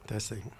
Testing.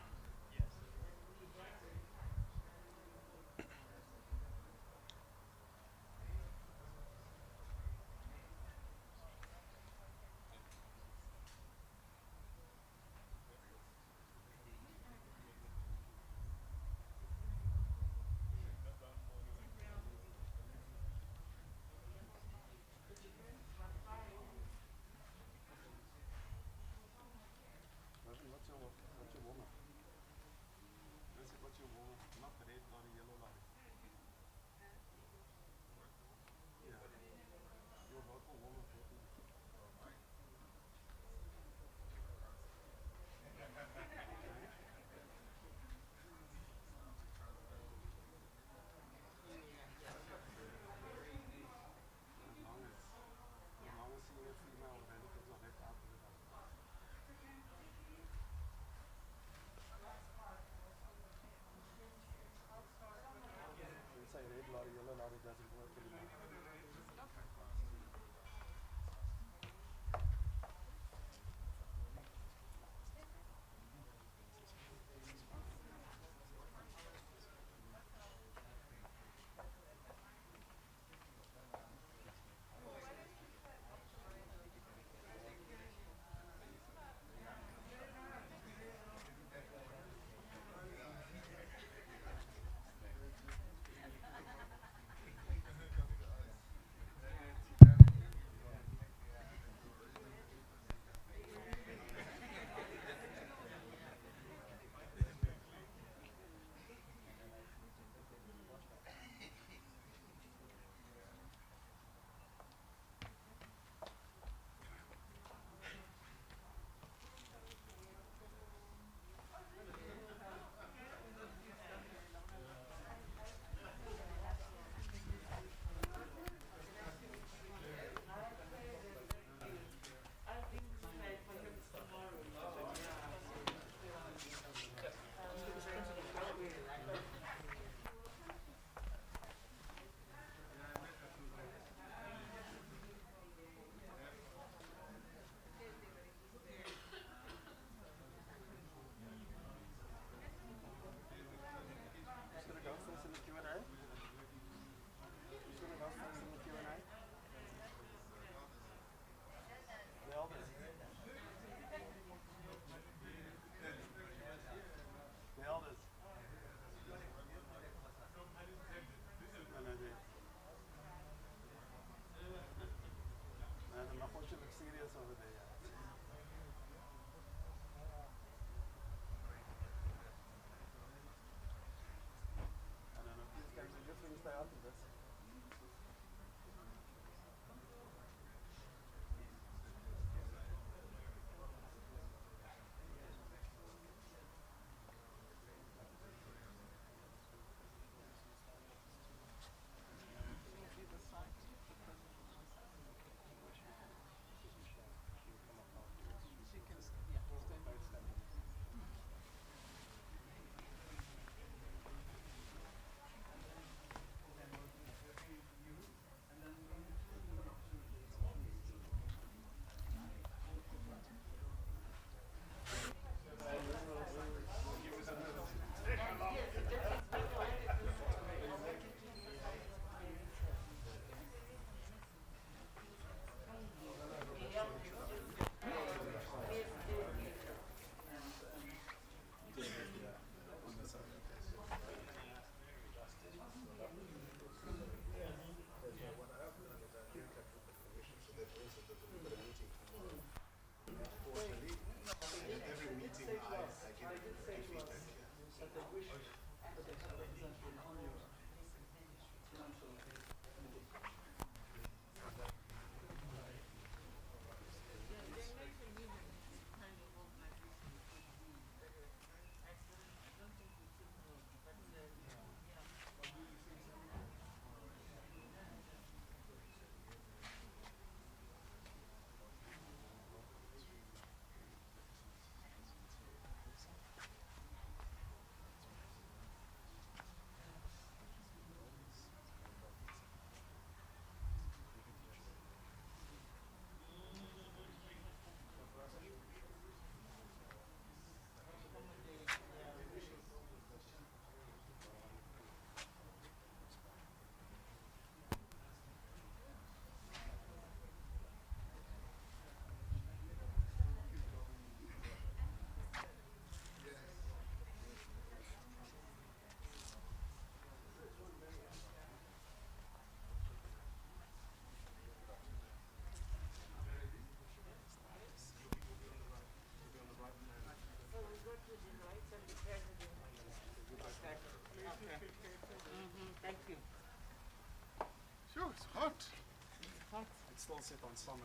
still sit on summer.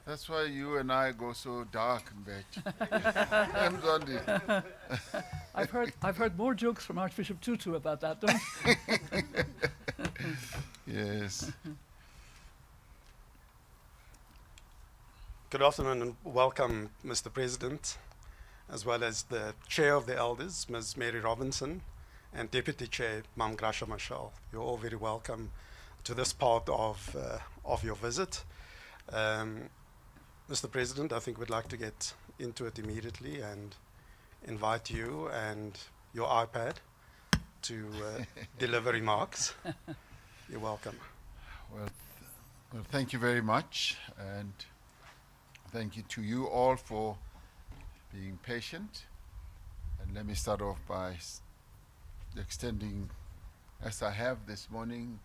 That's why you and I go so dark in bed. I've heard more jokes from Archbishop Tutu about that, don't you? Yes. Good afternoon and welcome, Mr. President, as well as the Chair of the Elders, Ms. Mary Robinson, and Deputy Chair, Mam Grasha Mashal. You're all very welcome to this part of your visit. Mr. President, I think we'd like to get into it immediately and invite you and your iPad to deliver remarks. You're welcome. Well, thank you very much, and thank you to you all for being patient. And let me start off by extending, as I have this morning,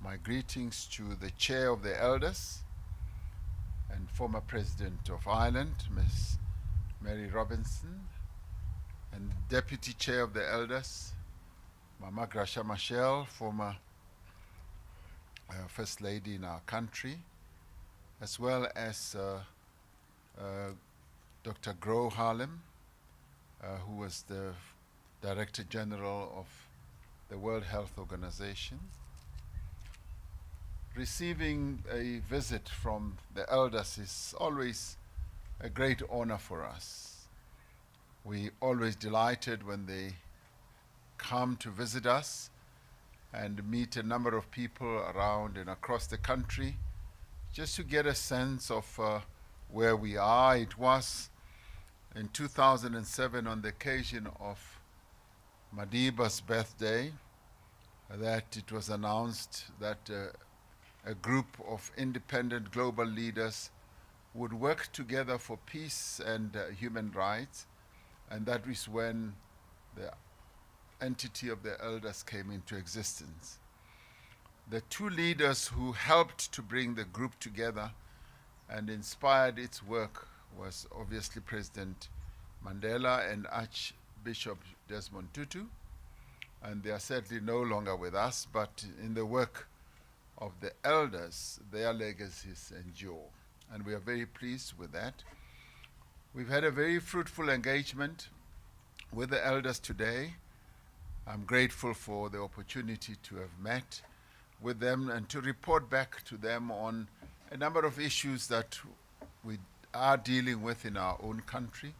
my greetings to the Chair of the Elders and former President of Ireland, Ms. Mary Robinson, and Deputy Chair of the Elders, Mama Grasha Mashal, former First Lady in our country, as well as Dr. Gro Harlem, who was the Director General of the World Health Organization. Receiving a visit from the elders is always a great honor for us. We always delighted when they come to visit us and meet a number of people around and across the country, just to get a sense of where we are. It was in 2007, on the occasion of Madiba's birthday, that it was announced that a group of independent global leaders would work together for peace and human rights, and that was when the entity of the elders came into existence. The two leaders who helped to bring the group together and inspired its work was obviously President Mandela and Archbishop Desmond Tutu, and they are certainly no longer with us, but in the work of the elders, their legacies endure, and we are very pleased with that. We've had a very fruitful engagement with the elders today. I'm grateful for the opportunity to have met with them and to report back to them on a number of issues that we are dealing with in our own country,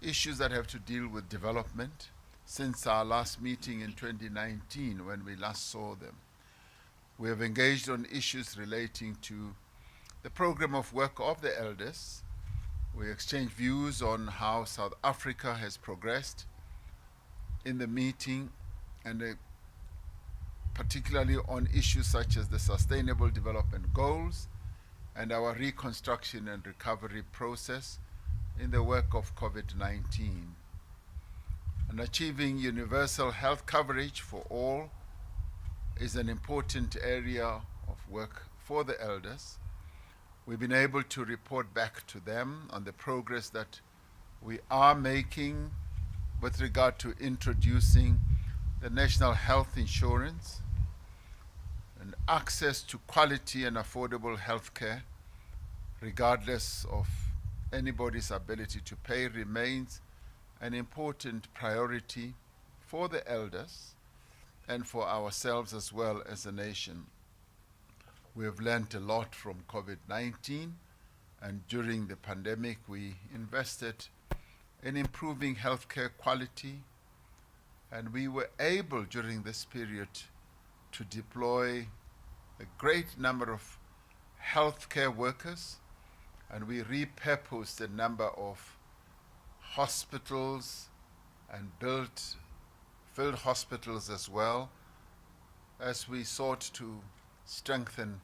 issues that have to deal with development since our last meeting in 2019 when we last saw them. We have engaged on issues relating to the program of work of the elders. We exchanged views on how South Africa has progressed in the meeting, and particularly on issues such as the Sustainable Development Goals and our reconstruction and recovery process in the work of COVID-19. And achieving universal health coverage for all is an important area of work for the elders. We've been able to report back to them on the progress that we are making with regard to introducing the national health insurance, and access to quality and affordable health care, regardless of anybody's ability to pay, remains an important priority for the elders and for ourselves as well as a nation. We have learned a lot from COVID-19, and during the pandemic we invested in improving healthcare quality, and we were able during this period to deploy a great number of healthcare workers, and we repurposed a number of hospitals and filled hospitals as well, as we sought to strengthen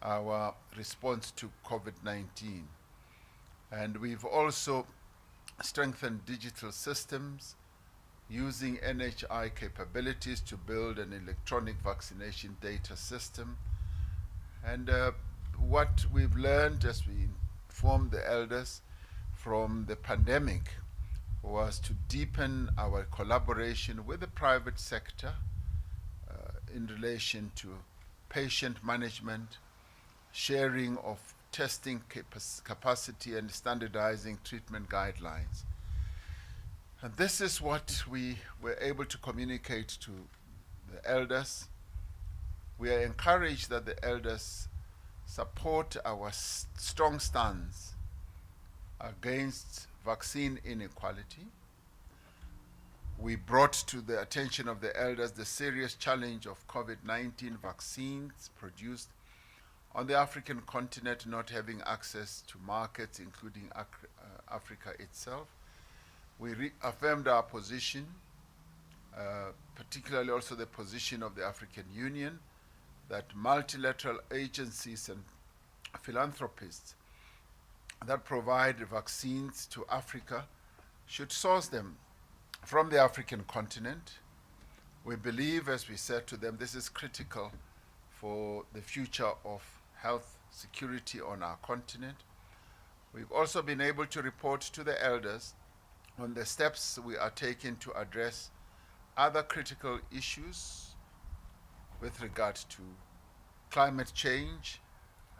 our response to COVID-19. And we've also strengthened digital systems using NHI capabilities to build an electronic vaccination data system. And what we've learned as we informed the elders from the pandemic was to deepen our collaboration with the private sector in relation to patient management, sharing of testing capacity and standardizing treatment guidelines. And this is what we were able to communicate to the elders. We are encouraged that the elders support our strong stance against vaccine inequality. We brought to the attention of the elders the serious challenge of COVID-19 vaccines produced on the African continent not having access to markets, including Africa itself. We reaffirmed our position, particularly also the position of the African Union, that multilateral agencies and philanthropists that provide vaccines to Africa should source them from the African continent. We believe, as we said to them, this is critical for the future of health security on our continent. We've also been able to report to the elders on the steps we are taking to address other critical issues with regard to climate change,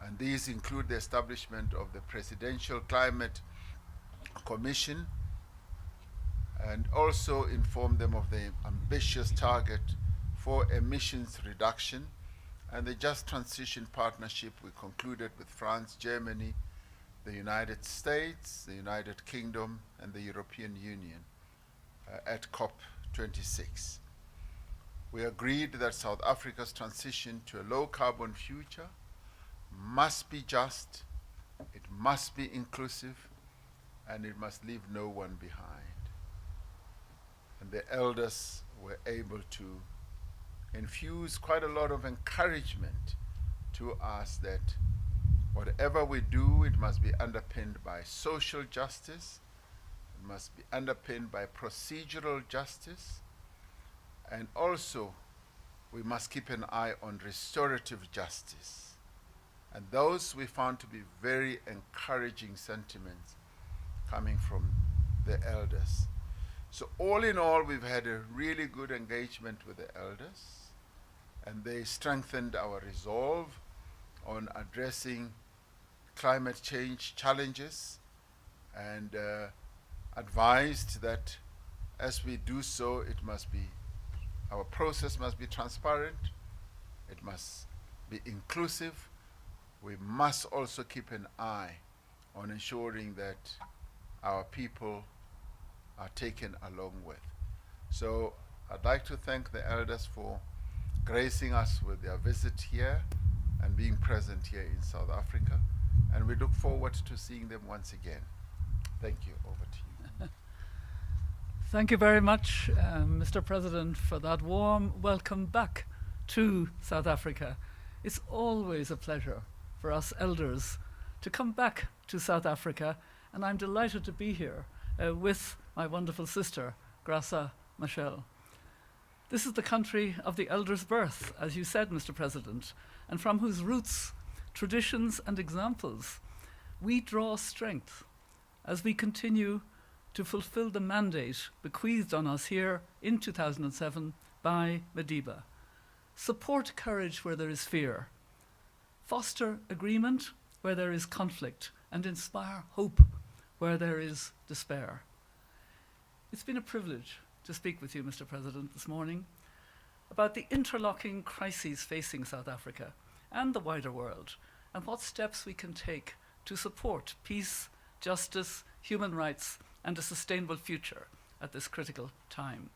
and these include the establishment of the Presidential Climate Commission, and also inform them of the ambitious target for emissions reduction and the Just Transition Partnership we concluded with France, Germany, the United States, the United Kingdom, and the European Union at COP26. We agreed that South Africa's transition to a low-carbon future must be just, it must be inclusive, and it must leave no one behind. And the elders were able to infuse quite a lot of encouragement to us that whatever we do, it must be underpinned by social justice, it must be underpinned by procedural justice, and also we must keep an eye on restorative justice. And those we found to be very encouraging sentiments coming from the elders. So all in all, we've had a really good engagement with the elders, and they strengthened our resolve on addressing climate change challenges, and advised that as we do so, our process must be transparent, it must be inclusive. We must also keep an eye on ensuring that our people are taken along with. So I'd like to thank the elders for gracing us with their visit here and being present here in South Africa. And we look forward to seeing them once again. Thank you. Over to you. Thank you very much, Mr. President, for that warm welcome back to South Africa. It's always a pleasure for us elders to come back to South Africa, and I'm delighted to be here with my wonderful sister, Graça Machel. This is the country of the elders' birth, as you said, Mr. President, and from whose roots, traditions and examples we draw strength as we continue to fulfill the mandate bequeathed on us here in 2007 by Madiba. Support courage where there is fear, foster agreement where there is conflict, and inspire hope where there is despair. It's been a privilege to speak with you, Mr. President, this morning about the interlocking crises facing South Africa and the wider world, and what steps we can take to support peace, justice, human rights, and a sustainable future at this critical time.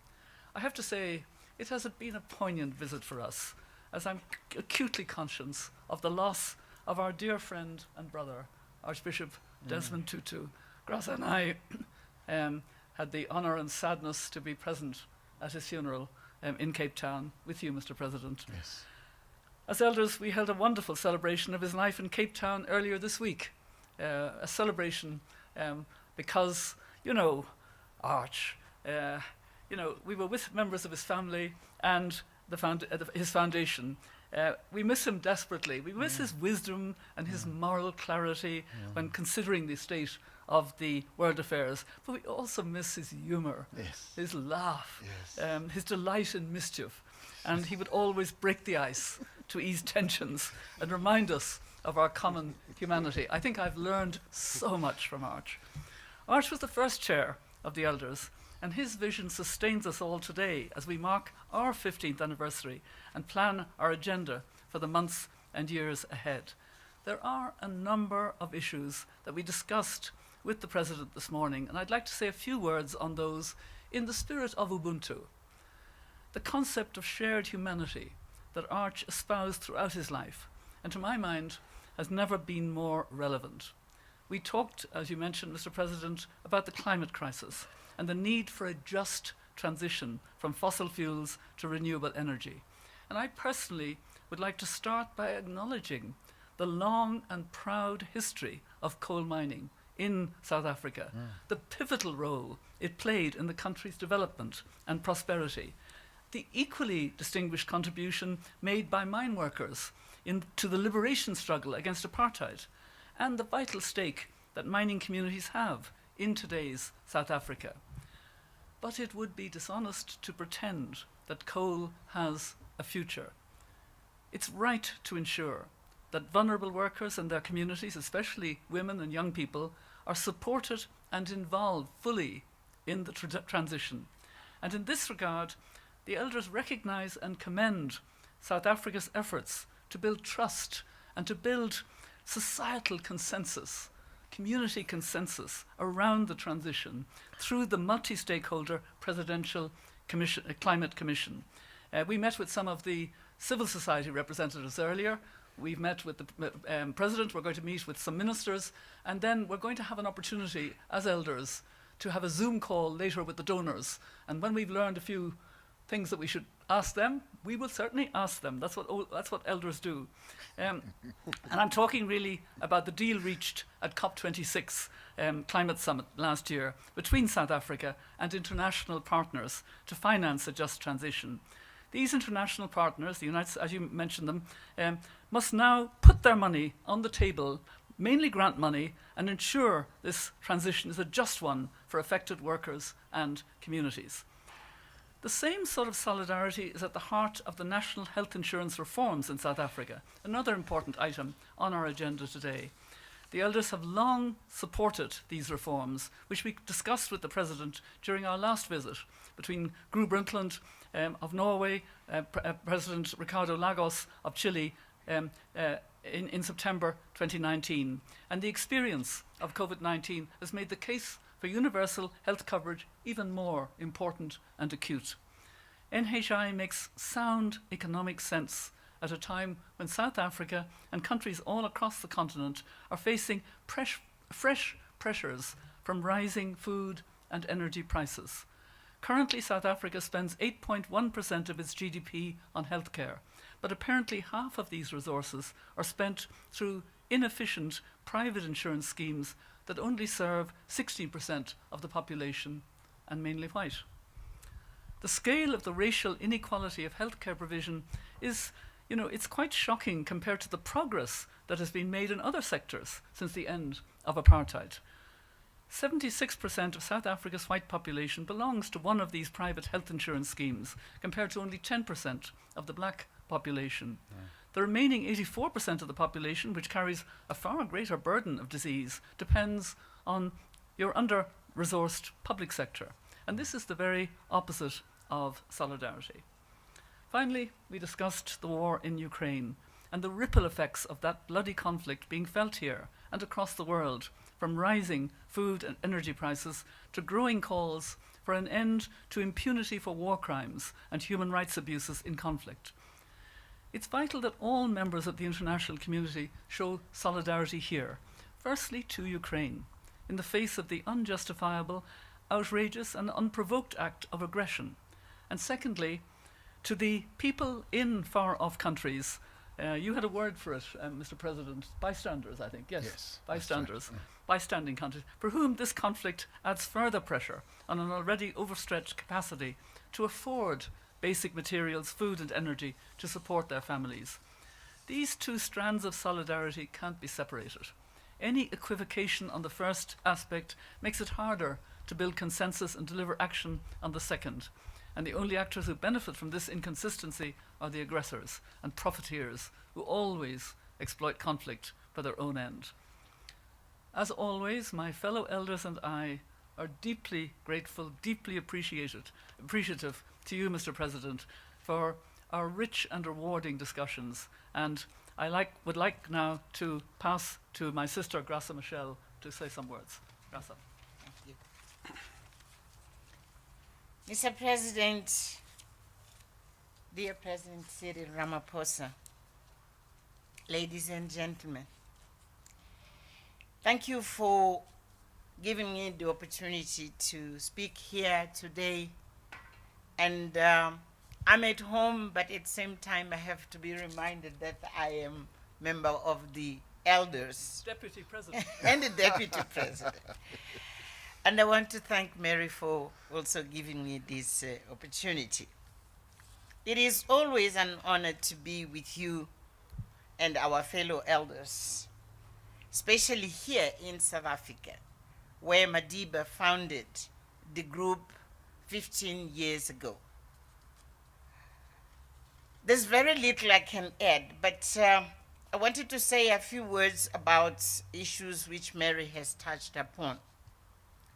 I have to say, it has been a poignant visit for us, as I'm acutely conscious of the loss of our dear friend and brother, Archbishop Desmond Tutu. Graça and I had the honour and sadness to be present at his funeral in Cape Town with you, Mr. President. Yes. As elders, we held a wonderful celebration of his life in Cape Town earlier this week. A celebration because, Arch, we were with members of his family and his foundation. We miss him desperately. We miss his wisdom and his moral clarity when considering the state of the world affairs. But we also miss his humour, his laugh, his delight in mischief. And he would always break the ice to ease tensions and remind us of our common humanity. I think I've learned so much from Arch. Arch was the first chair of the Elders, and his vision sustains us all today as we mark our 15th anniversary and plan our agenda for the months and years ahead. There are a number of issues that we discussed with the President this morning, and I'd like to say a few words on those in the spirit of Ubuntu. The concept of shared humanity that Arch espoused throughout his life, and to my mind, has never been more relevant. We talked, as you mentioned, Mr. President, about the climate crisis and the need for a just transition from fossil fuels to renewable energy. And I personally would like to start by acknowledging the long and proud history of coal mining in South Africa, the pivotal role it played in the country's development and prosperity, the equally distinguished contribution made by mine workers to the liberation struggle against apartheid, and the vital stake that mining communities have in today's South Africa. But it would be dishonest to pretend that coal has a future. It's right to ensure that vulnerable workers and their communities, especially women and young people, are supported and involved fully in the transition. And in this regard, the Elders recognise and commend South Africa's efforts to build trust and to build societal consensus, community consensus around the transition through the multi-stakeholder Presidential Climate Commission. We met with some of the civil society representatives earlier. We've met with the President, we're going to meet with some ministers, and then we're going to have an opportunity as Elders to have a Zoom call later with the donors. And when we've learned a few things that we should ask them, we will certainly ask them. That's what Elders do. And I'm talking really about the deal reached at COP26 climate summit last year between South Africa and international partners to finance a just transition. These international partners, the United, as you mentioned them, must now put their money on the table, mainly grant money, and ensure this transition is a just one for affected workers and communities. The same sort of solidarity is at the heart of the national health insurance reforms in South Africa, another important item on our agenda today. The Elders have long supported these reforms, which we discussed with the President during our last visit between Gro Brundtland of Norway, President Ricardo Lagos of Chile in September 2019. And the experience of COVID-19 has made the case for universal health coverage even more important and acute. NHI makes sound economic sense at a time when South Africa and countries all across the continent are facing fresh pressures from rising food and energy prices. Currently, South Africa spends 8.1% of its GDP on healthcare, but apparently half of these resources are spent through inefficient private insurance schemes that only serve 16% of the population, and mainly white. The scale of the racial inequality of healthcare provision is, it's quite shocking compared to the progress that has been made in other sectors since the end of apartheid. 76% of South Africa's white population belongs to one of these private health insurance schemes, compared to only 10% of the black population. Yeah. The remaining 84% of the population, which carries a far greater burden of disease, depends on your under-resourced public sector. And this is the very opposite of solidarity. Finally, we discussed the war in Ukraine and the ripple effects of that bloody conflict being felt here and across the world, from rising food and energy prices to growing calls for an end to impunity for war crimes and human rights abuses in conflict. It's vital that all members of the international community show solidarity here, firstly to Ukraine, in the face of the unjustifiable, outrageous and unprovoked act of aggression, and secondly, to the people in far-off countries. You had a word for it, Mr. President, bystanders, I think. Yes, bystanders, right. Bystanding countries, for whom this conflict adds further pressure on an already overstretched capacity to afford basic materials, food and energy to support their families. These two strands of solidarity can't be separated. Any equivocation on the first aspect makes it harder to build consensus and deliver action on the second. And the only actors who benefit from this inconsistency are the aggressors and profiteers, who always exploit conflict for their own end. As always, my fellow elders and I are deeply grateful, deeply appreciative to you, Mr. President, for our rich and rewarding discussions. And I would like now to pass to my sister, Graça Machel, to say some words. Graça. Thank you. Mr. President, dear President Cyril Ramaphosa, ladies and gentlemen, thank you for giving me the opportunity to speak here today. And I'm at home, but at the same time I have to be reminded that I am member of the elders. Deputy President. And the Deputy President. And I want to thank Mary for also giving me this opportunity. It is always an honor to be with you and our fellow elders, especially here in South Africa, where Madiba founded the group 15 years ago. There's very little I can add, but I wanted to say a few words about issues which Mary has touched upon.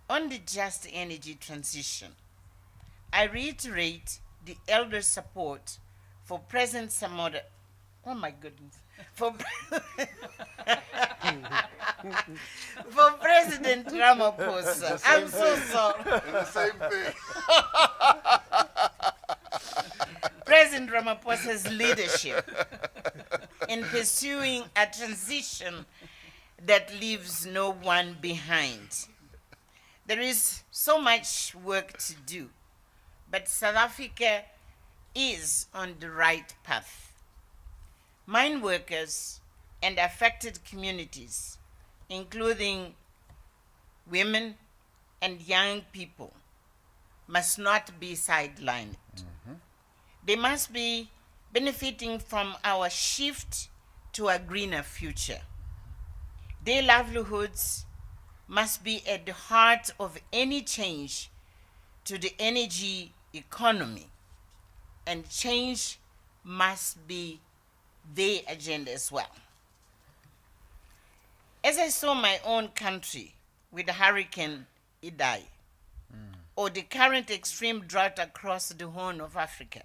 On the just energy transition, I reiterate the elders' support for President Samoda. Oh my goodness. For President Ramaphosa. I'm so sorry. The same thing. President Ramaphosa's leadership in pursuing a transition that leaves no one behind. There is so much work to do, but South Africa is on the right path. Mine workers and affected communities, including women and young people, must not be sidelined. They must be benefiting from our shift to a greener future. Their livelihoods must be at the heart of any change to the energy economy, and change must be their agenda as well. As I saw my own country with Hurricane Idai, or the current extreme drought across the Horn of Africa,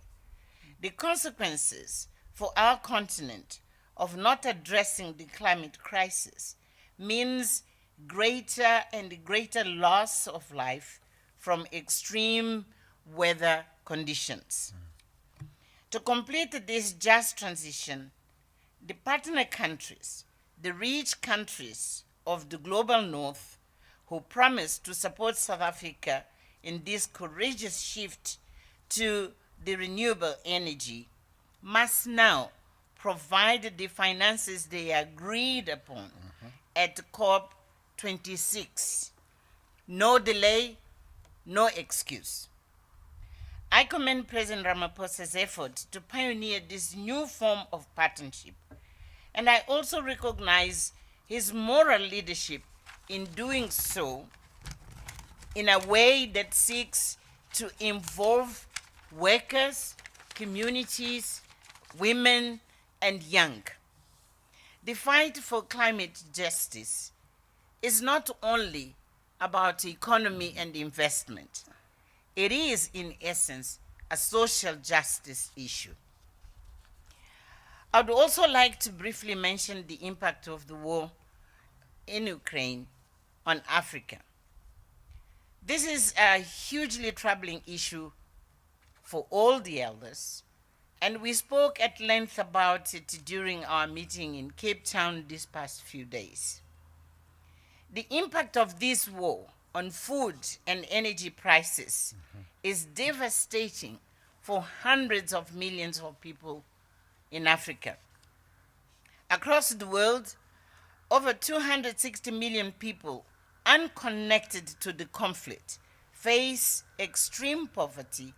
the consequences for our continent of not addressing the climate crisis means greater and greater loss of life from extreme weather conditions. To complete this just transition, the partner countries, the rich countries of the global north, who promised to support South Africa in this courageous shift to the renewable energy, must now provide the finances they agreed upon at COP26. No delay, no excuse. I commend President Ramaphosa's effort to pioneer this new form of partnership, and I also recognize his moral leadership in doing so in a way that seeks to involve workers, communities, women, and young. The fight for climate justice is not only about economy and investment. It is, in essence, a social justice issue. I would also like to briefly mention the impact of the war in Ukraine on Africa. This is a hugely troubling issue for all the elders, and we spoke at length about it during our meeting in Cape Town these past few days. The impact of this war on food and energy prices is devastating for hundreds of millions of people in Africa. Across the world, over 260 million people unconnected to the conflict face extreme poverty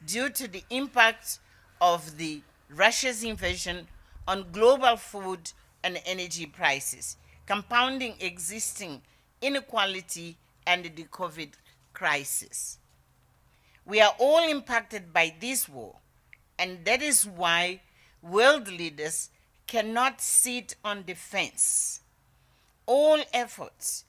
due to the impact of Russia's invasion on global food and energy prices, compounding existing inequality and the COVID crisis. We are all impacted by this war, and that is why world leaders cannot sit on the fence. All efforts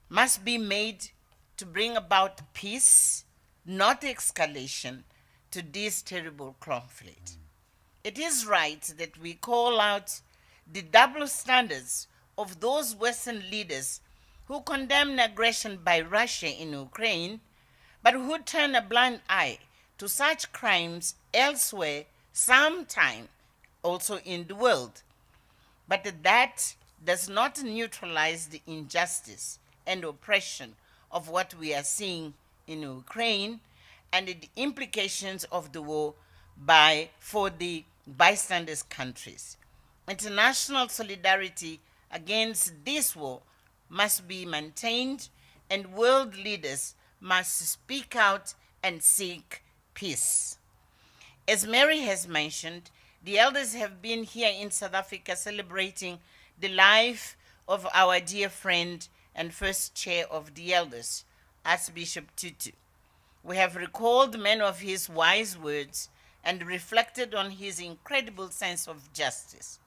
must be made to bring about peace, not escalation, to this terrible conflict. It is right that we call out the double standards of those Western leaders who condemn aggression by Russia in Ukraine, but who turn a blind eye to such crimes elsewhere, sometime also in the world. But that does not neutralize the injustice and oppression of what we are seeing in Ukraine and the implications of the war for the bystanders countries. International solidarity against this war must be maintained, and world leaders must speak out and seek peace. As Mary has mentioned, the elders have been here in South Africa celebrating the life of our dear friend and first chair of the elders, Archbishop Tutu. We have recalled many of his wise words and reflected on his incredible sense of justice.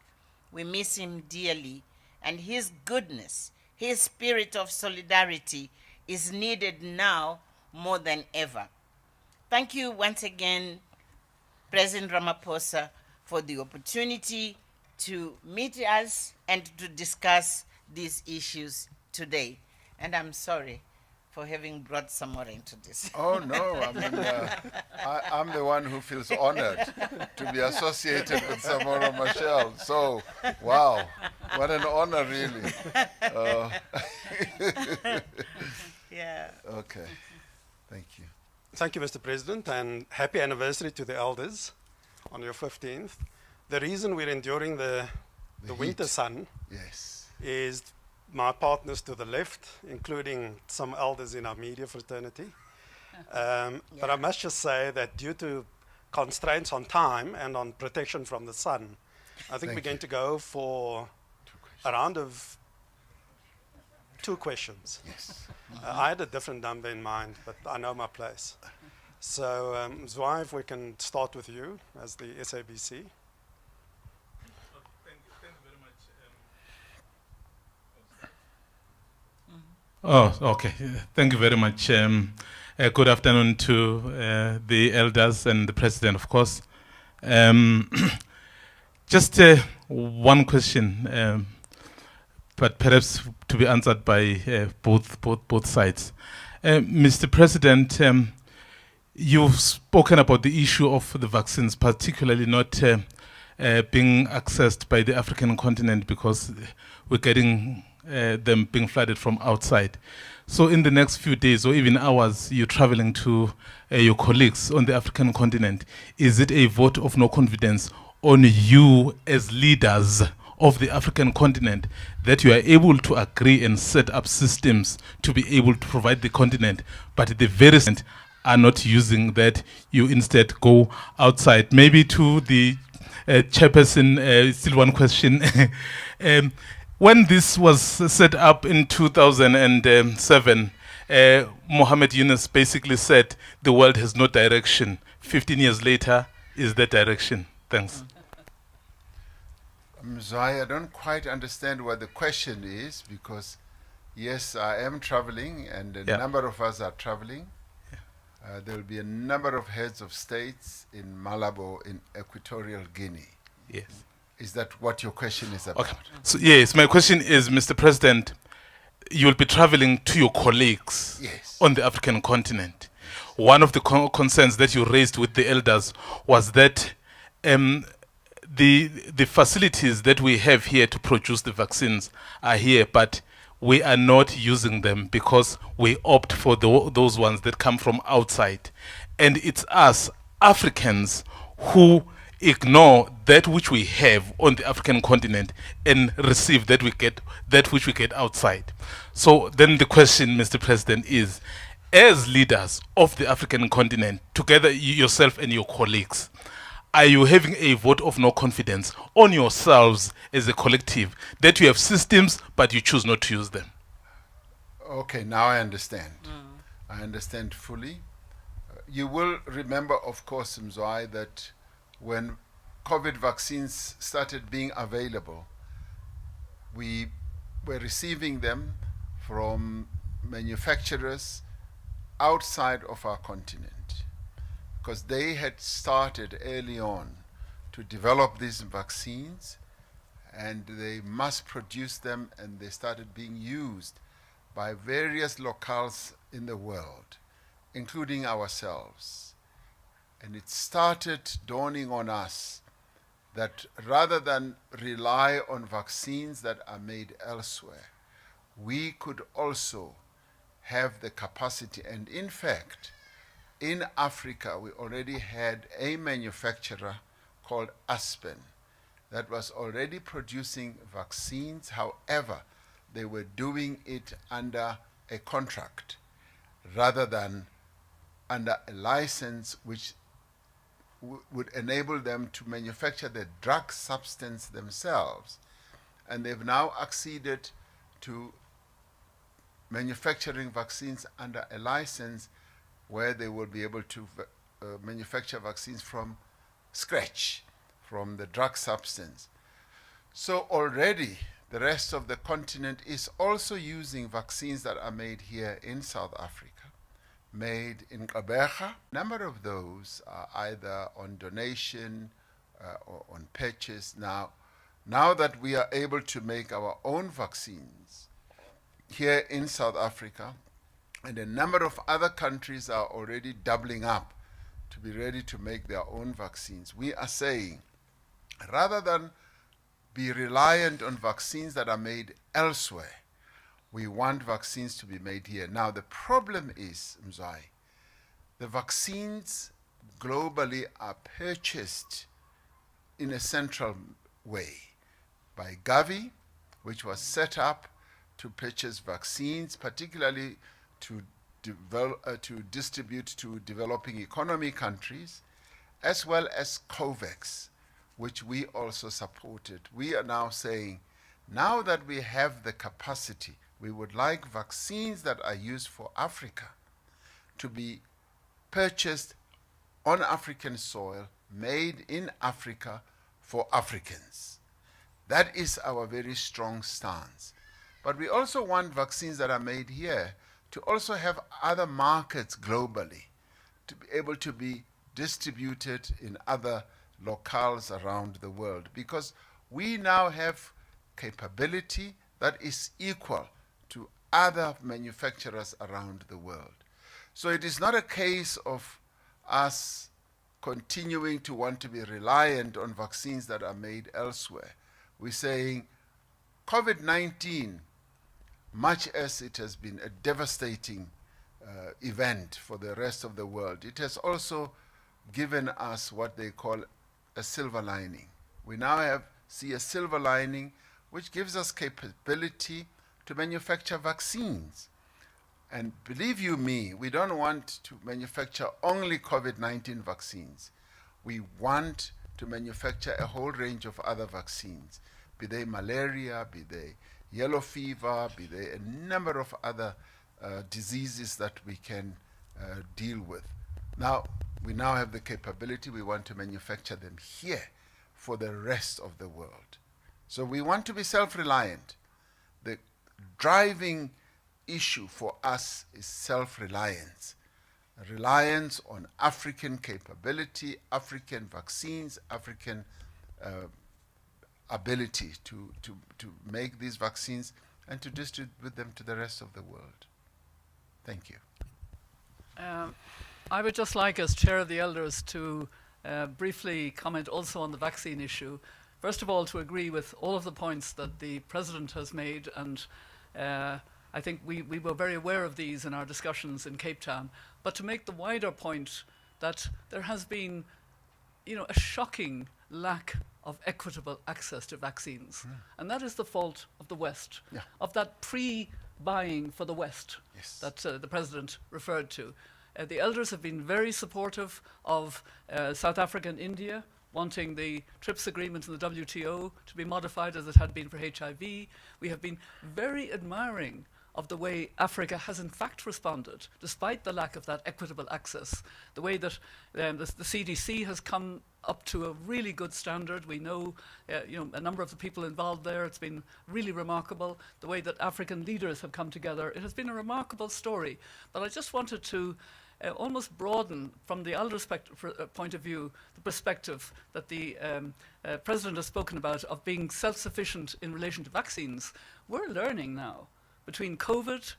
We miss him dearly, and his goodness, his spirit of solidarity is needed now more than ever. Thank you once again, President Ramaphosa, for the opportunity to meet us and to discuss these issues today. And I'm sorry for having brought Samora into this. Oh no, I mean, I'm the one who feels honored to be associated with Samora Machel. So, wow, what an honor, really. Yeah. Okay, thank you. Thank you, Mr. President, and happy anniversary to the elders on your 15th. The reason we're enduring the winter heat. sun Yes. is my partners to the left, including some elders in our media fraternity. But I must just say that due to constraints on time and on protection from the sun, I think we're going to go for a round of 2 questions. Yes. I had a different number in mind, but I know my place. So, Zwa, if we can start with you as the SABC. Oh, okay. Thank you very much. Good afternoon to the elders and the president, of course. Just one question, but perhaps to be answered by both sides. Mr. President, you've spoken about the issue of the vaccines, particularly not being accessed by the African continent because we're getting them being flooded from outside. So in the next few days or even hours, you're traveling to your colleagues on the African continent. Is it a vote of no confidence on you as leaders of the African continent that you are able to agree and set up systems to be able to provide the continent, but the very are not using that, you instead go outside? Maybe to the chairperson, still one question. When this was set up in 2007, Mohammed Yunus basically said the world has no direction. 15 years later, is that direction? Thanks. Zai, I don't quite understand what the question is, because yes, I am traveling and a number of us are traveling. There will be a number of heads of states in Malabo in Equatorial Guinea. Yes. Is that what your question is about? Okay. So yes, my question is, Mr. President, you will be traveling to your colleagues on the African continent. One of the concerns that you raised with the elders was that the facilities that we have here to produce the vaccines are here, but we are not using them because we opt for those ones that come from outside. And it's us, Africans, who ignore that which we have on the African continent and receive that which we get outside. So then the question, Mr. President, is, as leaders of the African continent, together yourself and your colleagues, are you having a vote of no confidence on yourselves as a collective, that you have systems but you choose not to use them? Okay, now I understand. I understand fully. You will remember, of course, Mzwai, that when COVID vaccines started being available, we were receiving them from manufacturers outside of our continent, because they had started early on to develop these vaccines, and they mass produced them, and they started being used by various locales in the world, including ourselves. And it started dawning on us that rather than rely on vaccines that are made elsewhere, we could also have the capacity. And in fact, in Africa, we already had a manufacturer called Aspen that was already producing vaccines. However, they were doing it under a contract rather than under a license, which would enable them to manufacture the drug substance themselves. And they've now acceded to manufacturing vaccines under a license where they will be able to manufacture vaccines from scratch, from the drug substance. So already the rest of the continent is also using vaccines that are made here in South Africa, made in Gqeberha. A number of those are either on donation or on purchase. Now that we are able to make our own vaccines here in South Africa, and a number of other countries are already doubling up to be ready to make their own vaccines, we are saying, rather than be reliant on vaccines that are made elsewhere, we want vaccines to be made here. Now, the problem is, Mzwai, the vaccines globally are purchased in a central way by Gavi, which was set up to purchase vaccines, particularly to distribute to developing economy countries, as well as COVAX, which we also supported. We are now saying, now that we have the capacity, we would like vaccines that are used for Africa to be purchased on African soil, made in Africa for Africans. That is our very strong stance. But we also want vaccines that are made here to also have other markets globally, to be able to be distributed in other locales around the world, because we now have capability that is equal to other manufacturers around the world. So it is not a case of us continuing to want to be reliant on vaccines that are made elsewhere. We're saying COVID-19, much as it has been a devastating event for the rest of the world, it has also given us what they call a silver lining. We now see a silver lining which gives us capability to manufacture vaccines. And believe you me, we don't want to manufacture only COVID-19 vaccines. We want to manufacture a whole range of other vaccines, be they malaria, be they yellow fever, be they a number of other diseases that we can deal with. Now, we now have the capability. We want to manufacture them here for the rest of the world. So we want to be self-reliant. The driving issue for us is self-reliance. Reliance on African capability, African vaccines, African ability to make these vaccines and to distribute them to the rest of the world. Thank you. I would just like, as Chair of the Elders, to briefly comment also on the vaccine issue. First of all, to agree with all of the points that the President has made, and I think we were very aware of these in our discussions in Cape Town, but to make the wider point that there has been, a shocking lack of equitable access to vaccines. And that is the fault of the West, of that pre-buying for the West that the President referred to. The Elders have been very supportive of South Africa and India wanting the TRIPS agreement in the WTO to be modified as it had been for HIV. We have been very admiring of the way Africa has in fact responded, despite the lack of that equitable access, the way that the CDC has come up to a really good standard. We know, a number of the people involved there. It's been really remarkable. The way that African leaders have come together. It has been a remarkable story. But I just wanted to almost broaden, from the elders' point of view, the perspective that the President has spoken about of being self-sufficient in relation to vaccines. We're learning now, between COVID,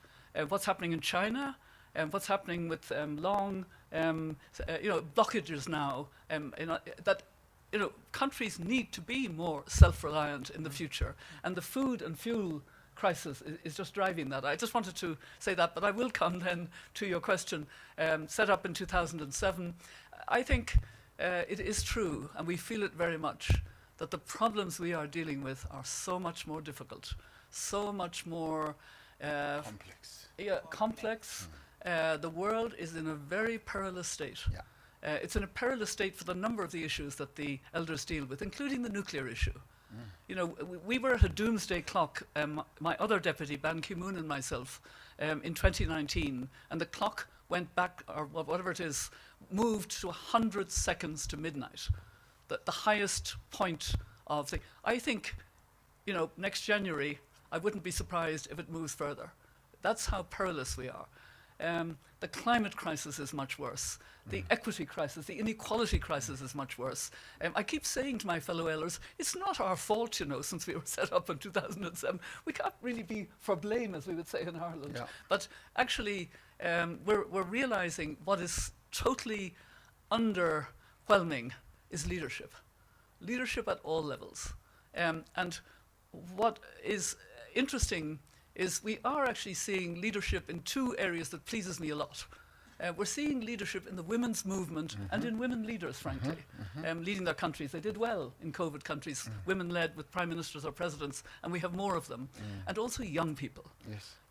what's happening in China, and what's happening with long blockages now, that countries need to be more self-reliant in the future, and the food and fuel crisis is just driving that. I just wanted to say that, but I will come then to your question. Set up in 2007, I think it is true, and we feel it very much, that the problems we are dealing with are so much more difficult, so much more complex. The world is in a very perilous state. Yeah. It's in a perilous state for the number of the issues that the elders deal with, including the nuclear issue. We were at a doomsday clock, my other deputy, Ban Ki-moon, and myself, in 2019, and the clock went back, or whatever it is, moved to 100 seconds to midnight, the highest point of the... I think, next January, I wouldn't be surprised if it moves further. That's how perilous we are. The climate crisis is much worse. The equity crisis, the inequality crisis is much worse. I keep saying to my fellow elders, it's not our fault, since we were set up in 2007. We can't really be for blame, as we would say in Ireland. Yeah. But actually, we're realizing what is totally underwhelming is leadership. Leadership at all levels. And what is interesting is we are actually seeing leadership in two areas that pleases me a lot. We're seeing leadership in the women's movement and in women leaders, frankly, leading their countries. They did well in COVID countries, women-led with prime ministers or presidents, and we have more of them. And also young people,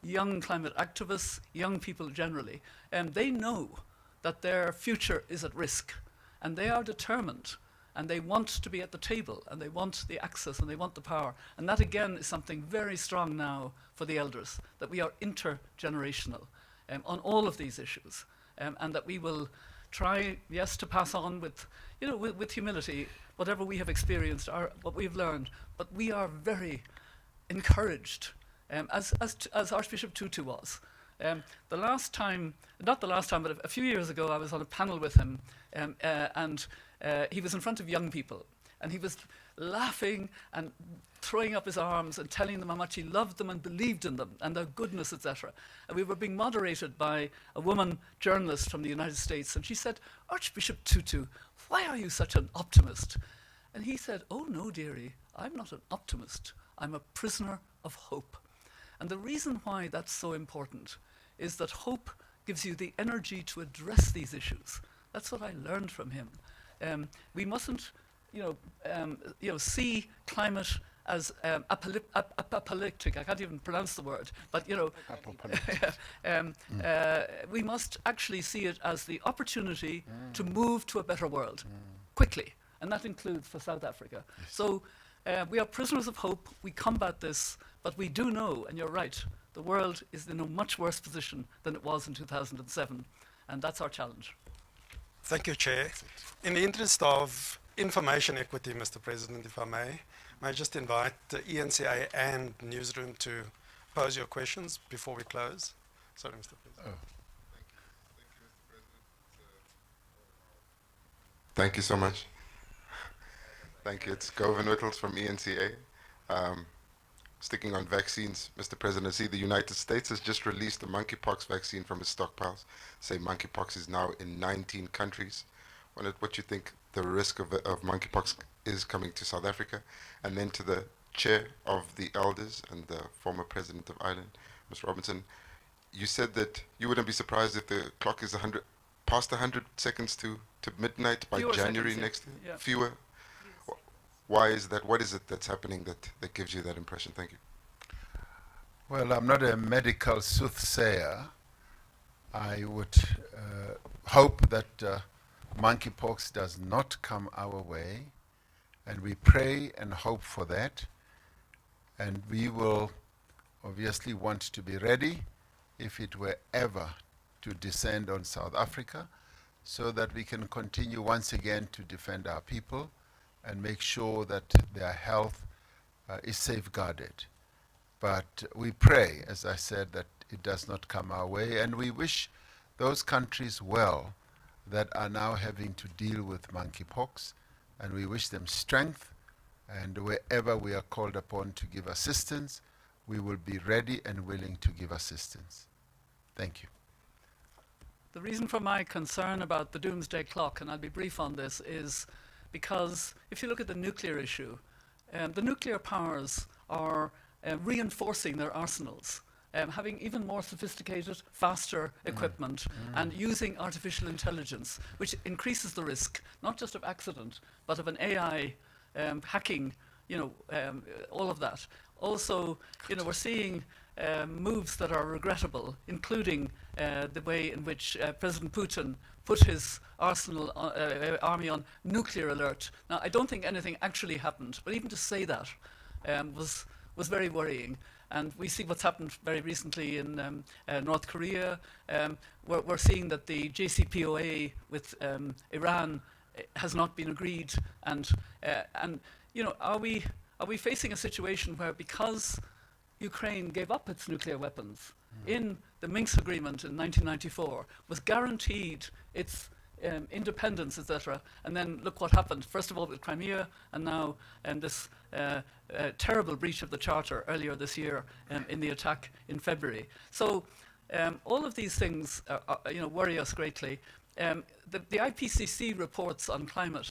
young climate activists, young people generally. They know that their future is at risk, and they are determined, and they want to be at the table, and they want the access, and they want the power. And that, again, is something very strong now for the elders, that we are intergenerational on all of these issues, and that we will try, yes, to pass on with humility whatever we have experienced, what we've learned. But we are very encouraged, as Archbishop Tutu was. The last time, not the last time, but a few years ago, I was on a panel with him, and he was in front of young people, and he was laughing and throwing up his arms and telling them how much he loved them and believed in them and their goodness, etc. And we were being moderated by a woman journalist from the United States, and she said, "Archbishop Tutu, why are you such an optimist?" And he said, "Oh no, dearie, I'm not an optimist. I'm a prisoner of hope." And the reason why that's so important is that hope gives you the energy to address these issues. That's what I learned from him. We mustn't, see climate as apocalyptic. I can't even pronounce the word, but we must actually see it as the opportunity to move to a better world quickly, and that includes for South Africa. Yes. So we are prisoners of hope. We combat this, but we do know, and you're right, the world is in a much worse position than it was in 2007, and that's our challenge. Thank you, Chair. In the interest of information equity, Mr. President, if I may I just invite the ENCA and Newsroom to pose your questions before we close. Sorry, Mr. President. Thank you so much. Thank you. It's Govan Whittles from ENCA. Sticking on vaccines, Mr. President, I see the United States has just released the monkeypox vaccine from its stockpiles. Say monkeypox is now in 19 countries. Wondered what you think the risk of monkeypox is coming to South Africa. And then to the chair of the elders and the former president of Ireland, Mr. Robinson, you said that you wouldn't be surprised if the clock is past 100 seconds to midnight by January next year? Yeah. Fewer? Why is that? What is it that's happening that gives you that impression? Thank you. Well, I'm not a medical soothsayer. I would hope that monkeypox does not come our way, and we pray and hope for that. And we will obviously want to be ready if it were ever to descend on South Africa, so that we can continue once again to defend our people and make sure that their health is safeguarded. But we pray, as I said, that it does not come our way, and we wish those countries well that are now having to deal with monkeypox, and we wish them strength, and wherever we are called upon to give assistance, we will be ready and willing to give assistance. Thank you. The reason for my concern about the doomsday clock, and I'll be brief on this, is because if you look at the nuclear issue, the nuclear powers are reinforcing their arsenals, having even more sophisticated, faster equipment, and using artificial intelligence, which increases the risk, not just of accident, but of an AI hacking, all of that. Also, we're seeing moves that are regrettable, including the way in which President Putin put his army on nuclear alert. Now, I don't think anything actually happened, but even to say that was very worrying. And we see what's happened very recently in North Korea. We're seeing that the JCPOA with Iran has not been agreed. And are we facing a situation where, because Ukraine gave up its nuclear weapons in the Minsk Agreement in 1994, was guaranteed its independence, etc. And then look what happened. First of all with Crimea, and now this terrible breach of the Charter earlier this year in the attack in February. So all of these things worry us greatly. The IPCC reports on climate,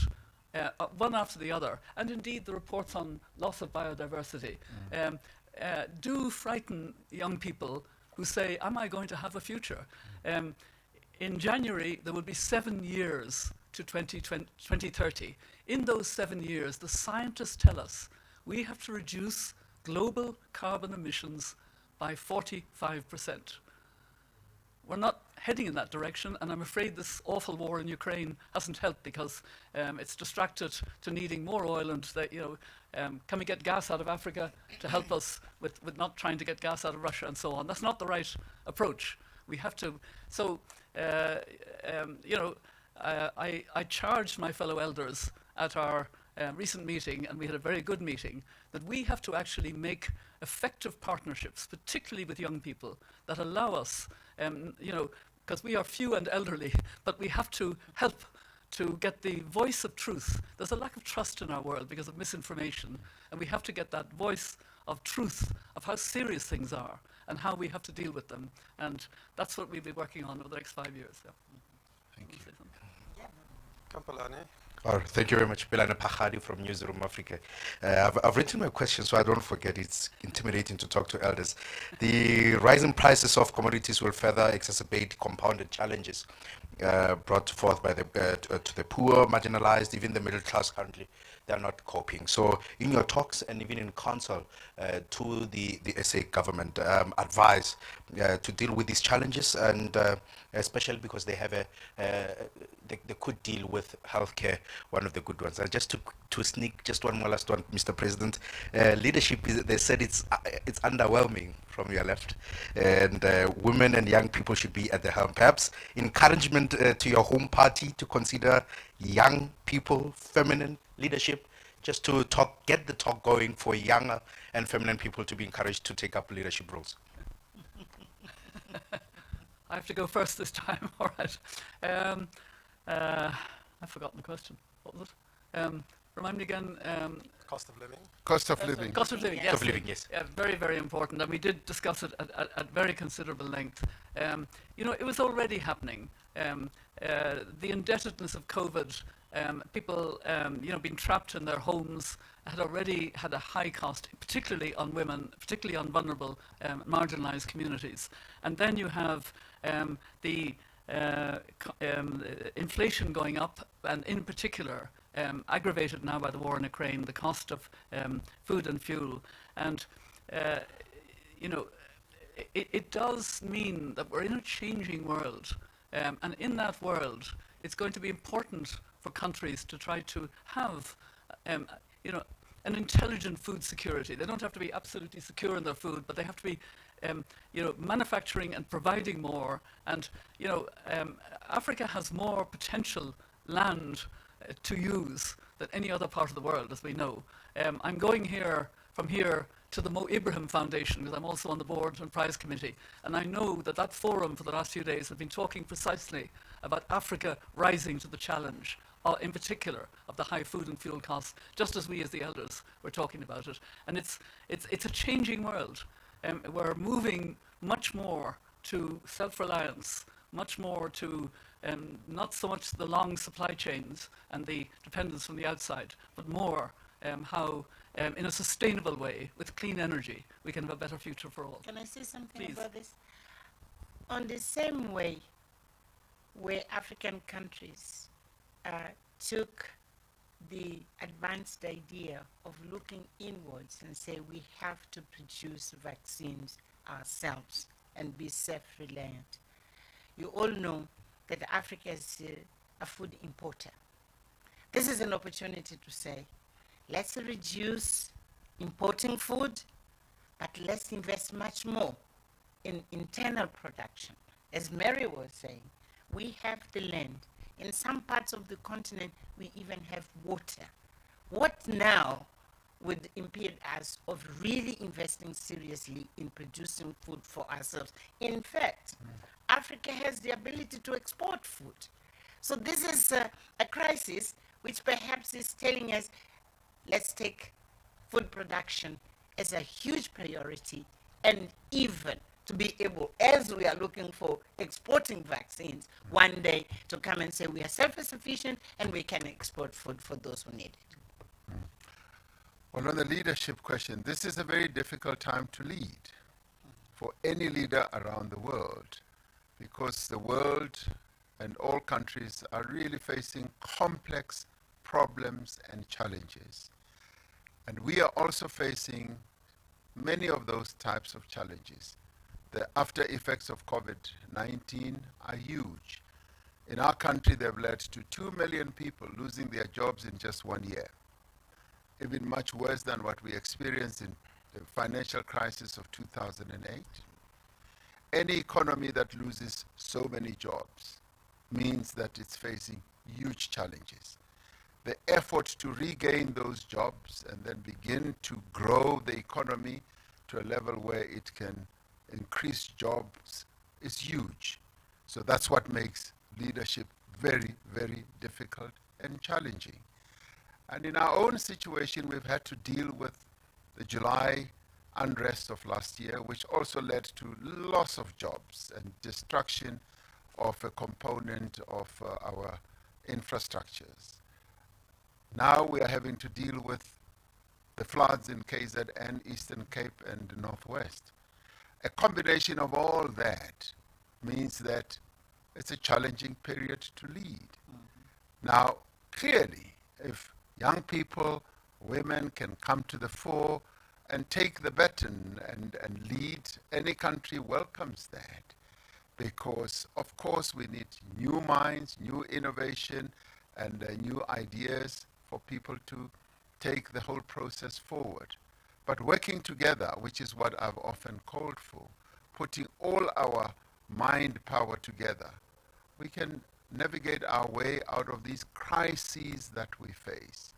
one after the other, and indeed the reports on loss of biodiversity, do frighten young people who say, am I going to have a future? In January, there will be 7 years to 2030. In those 7 years, the scientists tell us we have to reduce global carbon emissions by 45%. We're not heading in that direction, and I'm afraid this awful war in Ukraine hasn't helped, because it's distracted to needing more oil, and can we get gas out of Africa to help us with not trying to get gas out of Russia and so on? That's not the right approach. We have to. So, I charged my fellow elders at our recent meeting, and we had a very good meeting, that we have to actually make effective partnerships, particularly with young people, that allow us, because we are few and elderly, but we have to help to get the voice of truth. There's a lack of trust in our world because of misinformation, and we have to get that voice of truth, of how serious things are and how we have to deal with them. And that's what we'll be working on over the next 5 years. Yeah. Thank you. Kampalane. Thank you very much, Belana Pachadi from Newsroom Africa. I've written my question so I don't forget. It's intimidating to talk to elders. The rising prices of commodities will further exacerbate compounded challenges brought forth by to the poor, marginalized, even the middle class currently. They're not coping. So in your talks and even in council to the SA government, advise to deal with these challenges, and especially because they have they could deal with healthcare, one of the good ones. And just to sneak just one more last one, Mr. President, leadership, they said it's underwhelming from your left, and women and young people should be at the helm. Perhaps encouragement to your home party to consider young people, feminine leadership, just to get the talk going for younger and feminine people to be encouraged to take up leadership roles. I have to go first this time. All right. I've forgotten the question. What was it? Remind me again. Cost of living. Cost of living. Cost of living, yes. Cost of living, yes. Yeah, very, very important. And we did discuss it at very considerable length. It was already happening. The indebtedness of COVID, people, being trapped in their homes, had already had a high cost, particularly on women, particularly on vulnerable, marginalized communities. And then you have the inflation going up, and in particular, aggravated now by the war in Ukraine, the cost of food and fuel. And, it does mean that we're in a changing world. And in that world, it's going to be important for countries to try to have, an intelligent food security. They don't have to be absolutely secure in their food, but they have to be, manufacturing and providing more. And Africa has more potential land to use than any other part of the world, as we know. I'm going from here to the Mo Ibrahim Foundation, because I'm also on the board and prize committee, and I know that forum for the last few days has been talking precisely about Africa rising to the challenge, in particular of the high food and fuel costs, just as we as the elders were talking about it. And it's a changing world. We're moving much more to self-reliance, much more to not so much the long supply chains and the dependence from the outside, but more how in a sustainable way, with clean energy, we can have a better future for all. Can I say something Please. about this? On the same way where African countries took the advanced idea of looking inwards and say we have to produce vaccines ourselves and be self-reliant. You all know that Africa is a food importer. This is an opportunity to say, let's reduce importing food, but let's invest much more in internal production. As Mary was saying, we have the land. In some parts of the continent, we even have water. What now would impede us of really investing seriously in producing food for ourselves? In fact, Africa has the ability to export food. So this is a crisis which perhaps is telling us, let's take food production as a huge priority, and even to be able, as we are looking for exporting vaccines, one day to come and say we are self-sufficient and we can export food for those who need it. Well, on the leadership question, this is a very difficult time to lead for any leader around the world, because the world and all countries are really facing complex problems and challenges. And we are also facing many of those types of challenges. The after effects of COVID-19 are huge. In our country, they've led to 2 million people losing their jobs in just 1 year, even much worse than what we experienced in the financial crisis of 2008. Any economy that loses so many jobs means that it's facing huge challenges. The effort to regain those jobs and then begin to grow the economy to a level where it can increase jobs is huge. So that's what makes leadership very, very difficult and challenging. And in our own situation, we've had to deal with the July unrest of last year, which also led to loss of jobs and destruction of a component of our infrastructures. Now we are having to deal with the floods in KZN, Eastern Cape, and the Northwest. A combination of all that means that it's a challenging period to lead. Now, clearly, if young people, women can come to the fore and take the baton and lead, any country welcomes that, because, of course, we need new minds, new innovation, and new ideas for people to take the whole process forward. But working together, which is what I've often called for, putting all our mind power together, we can navigate our way out of these crises that we face.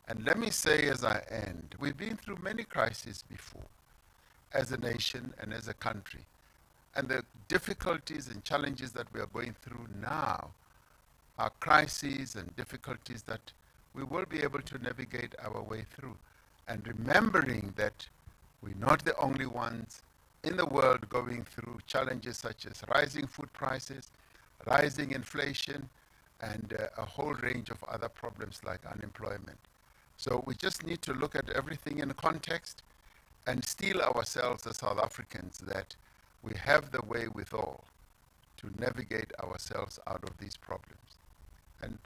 And let me say as I end, we've been through many crises before, as a nation and as a country. And the difficulties and challenges that we are going through now are crises and difficulties that we will be able to navigate our way through. And remembering that we're not the only ones in the world going through challenges such as rising food prices, rising inflation, and a whole range of other problems like unemployment. So we just need to look at everything in context and steel ourselves as South Africans that we have the wherewithal to navigate ourselves out of these problems. And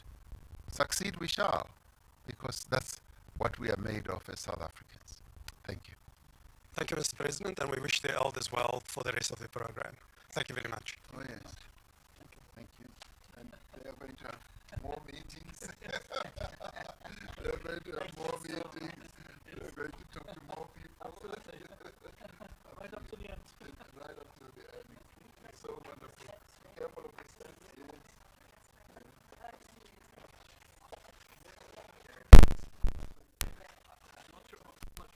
succeed we shall, because that's what we are made of as South Africans. Thank you. Thank you, Mr. President, and we wish the elders well for the rest of the program. Thank you very much. Oh, yes. Thank you. And they are going to have more meetings.